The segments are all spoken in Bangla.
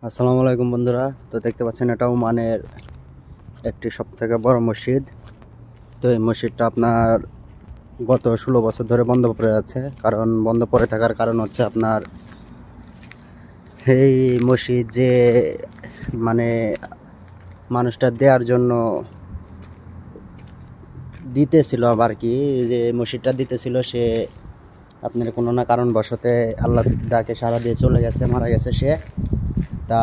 আসসালামু আলাইকুম বন্ধুরা। তো দেখতে পাচ্ছেন এটা ওমানের একটি সবথেকে বড় মসজিদ। তো এই মসজিদটা আপনার গত 16 বছর ধরে বন্ধ পড়ে আছে। কারণ বন্ধ পড়ে থাকার কারণ হচ্ছে আপনার এই মসজিদ যে মানে মানুষটা দেওয়ার জন্য দিতেছিল আবার কি, যে মসজিদটা দিতেছিল সে আপনার কোনো না কারণবশতে আল্লাহ ডাকে সাড়া দিয়ে চলে গেছে, মারা গেছে সে। তা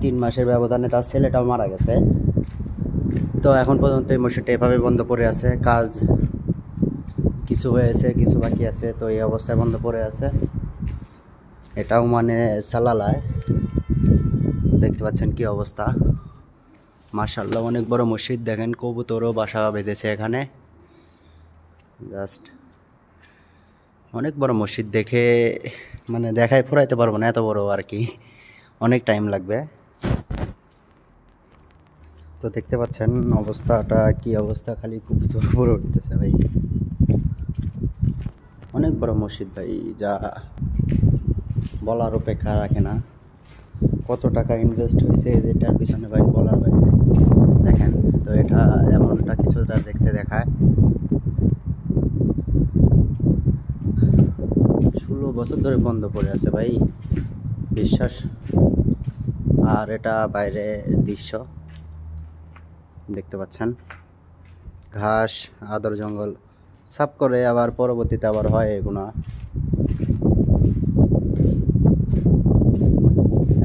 3 মাসের ব্যবধানে তার ছেলেটাও মারা গেছে। তো এখন পর্যন্ত এই মসজিদটা এভাবে বন্ধ পড়ে আছে। কাজ কিছু হয়েছে, কিছু বাকি আছে, তো এই অবস্থায় বন্ধ পড়ে আছে। এটাও মানে সালালায় দেখতে পাচ্ছেন কি অবস্থা। মাশাআল্লাহ অনেক বড় মসজিদ, দেখেন কবুতরও বাসা বেঁধেছে এখানে। জাস্ট অনেক বড় মসজিদ, দেখে মানে দেখায় ফুরাইতে পারবো না, এত বড় আর কি, অনেক টাইম লাগবে। তো দেখতে পাচ্ছেন অবস্থাটা কি অবস্থা, খালি কবুতর পরে উঠতেছে ভাই। অনেক বড় মসজিদ ভাই, যা বলার অপেক্ষা রাখে না। কত টাকা ইনভেস্ট হয়েছে যেটার পিছনে ভাই বলার বাইরে। দেখেন তো এটা এমনটা কিছুটা দেখতে দেখায়। 16 বছর ধরে বন্ধ পড়ে আছে ভাই, বিশ্বাস। আর এটা বাইরে দৃশ্য দেখতে পাচ্ছেন, ঘাস আদর জঙ্গল সাফ করে আবার পরবর্তীতে আবার হয় এগুলা।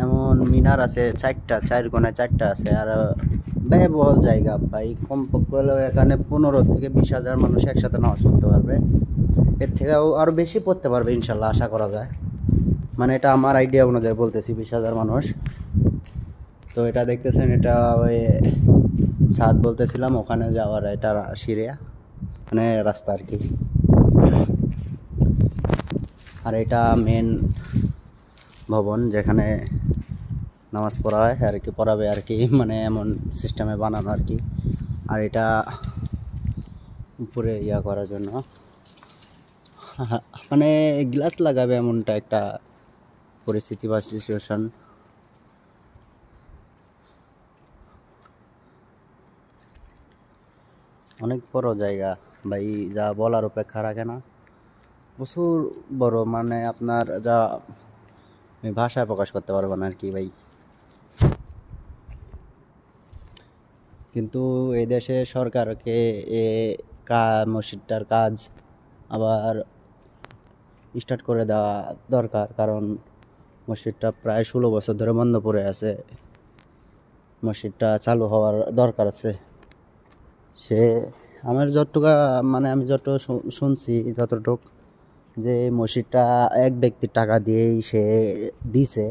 এমন মিনার আছে চারটা, 4 কোণায় 4টা আছে। আর ব্যয়বহুল জায়গা ভাই, কমপক্ষে হলেও এখানে 15 থেকে 20 হাজার মানুষ একসাথে নামাজ পড়তে পারবে। এর থেকেও আরও বেশি পড়তে পারবে ইনশাল্লাহ, আশা করা যায়। মানে এটা আমার আইডিয়া অনুযায়ী বলতেছি, 20 হাজার মানুষ। তো এটা দেখতেছেন, এটা ওই সাদ বলতেছিলাম ওখানে যাওয়ার, এটা সিরিয়া মানে রাস্তা আর কি। আর এটা মেন ভবন যেখানে নামাজ পড়া হয় আর কি, পড়াবে আর কি, মানে এমন সিস্টেমে বানানো আর কি। আর এটা উপরে ইয়া করার জন্য মানে গ্লাস লাগাবে এমনটা একটা পরিস্থিতি বা সিচুয়েশন। অনেক বড় জায়গা ভাই, যা বলার অপেক্ষা রাখে না। প্রচুর বড়, মানে আপনার যা আমি ভাষায় প্রকাশ করতে পারবো না আর কি ভাই। কিন্তু এই দেশে সরকারকে এ মসজিদটার কাজ আবার স্টার্ট করে দেওয়া দরকার। কারণ মসজিদটা প্রায় 16 বছর ধরে বন্ধ পড়ে আছে, মসজিদটা চালু হওয়ার দরকার আছে। সে আমার যতটুকু মানে আমি যত শুনছি যতটুক, যে মসজিদটা এক ব্যক্তির টাকা দিয়েই সে দিছে।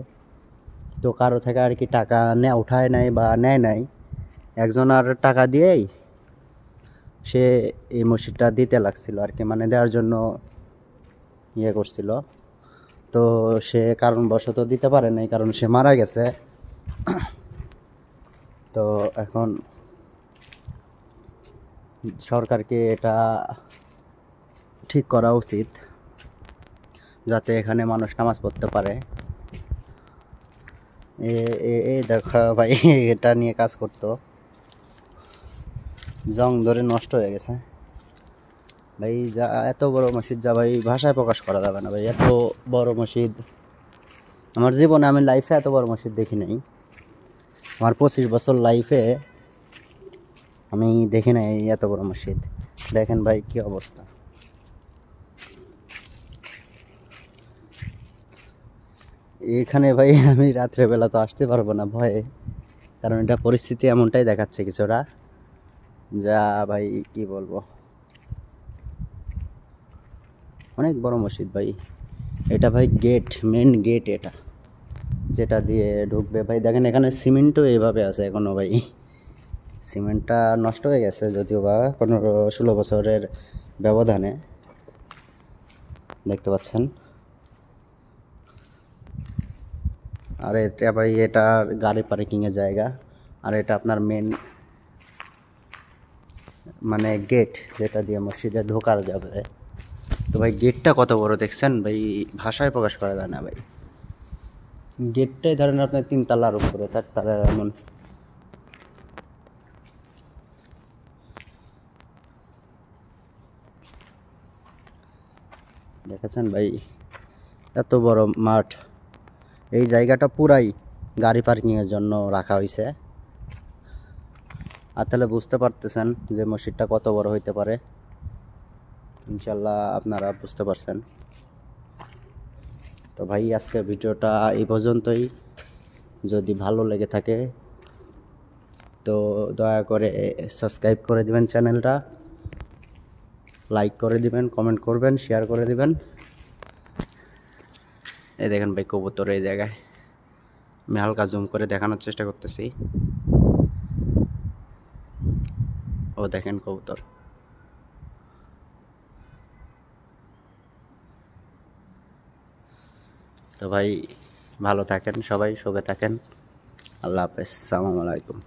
তো কারো থেকে আর কি টাকা উঠায় নাই বা নেয় নাই, একজন আর টাকা দিয়েই সে এই মসজিদটা দিতে লাগছিল আর কি, মানে দেওয়ার জন্য ইয়ে করছিল। তো সে কারণবশত দিতে পারে নাই, কারণ সে মারা গেছে। তো এখন সরকারকে এটা ঠিক করা উচিত, যাতে এখানে মানুষ নামাজ পড়তে পারে। এই দেখা ভাই, এটা নিয়ে কাজ করতো, জং ধরে নষ্ট হয়ে গেছে ভাই। যা এত বড় মসজিদ, যা ভাই ভাষায় প্রকাশ করা যাবে না ভাই, এত বড় মসজিদ আমার জীবনে, আমি লাইফে এত বড় মসজিদ দেখি নাই। আমার 25 বছর লাইফে আমি দেখি নাই এত বড় মসজিদ। দেখেন ভাই কি অবস্থা। এখানে ভাই আমি রাত্রেবেলা তো আসতে পারবো না ভয়ে, কারণ এটা পরিস্থিতি এমনটাই দেখাচ্ছে কিছুটা, যা ভাই কি বলবো। অনেক বড় মসজিদ ভাই, এটা ভাই গেট, মেন গেট এটা, যেটা দিয়ে ঢুকবে ভাই। দেখেন এখানে সিমেন্টও এইভাবে আছে এখনো ভাই, সিমেন্টটা নষ্ট হয়ে গেছে যদিও বা 15-16 বছরের ব্যবধানে, দেখতে পাচ্ছেন। আর এটা ভাই এটা গাড়ি পার্কিংয়ের জায়গা। আর এটা আপনার মেন মানে গেট, যেটা দিয়ে মসজিদে ঢোকার যাবে। তো ভাই গেটটা কত বড় দেখছেন ভাই, ভাষায় প্রকাশ করা যায় না ভাই। গেটটাই ধরেন আপনার 3 তলার উপরে, 4 তলার এমন। দেখেছেন ভাই, এত বড় মাঠ। এই জায়গাটা পুরাই গাড়ি পার্কিংয়ের জন্য রাখা হয়েছে। আর তাহলে বুঝতে পারতেছেন যে মসজিদটা কত বড় হইতে পারে। ইনশাল্লাহ আপনারা বুঝতে পারছেন। তো ভাই আজকের ভিডিওটা এই পর্যন্তই। যদি ভালো লেগে থাকে তো দয়া করে সাবস্ক্রাইব করে দিবেন চ্যানেলটা, লাইক করে দিবেন, কমেন্ট করবেন, শেয়ার করে দিবেন। এই দেখেন ভাই কবুতর এই জায়গায়, আমি হালকা জুম করে দেখানোর চেষ্টা করতেছি। ও দেখেন কবুতর। তো ভাই ভালো থাকেন, সবাই সুখে থাকেন। আল্লাহ হাফেজ, সালামু আলাইকুম।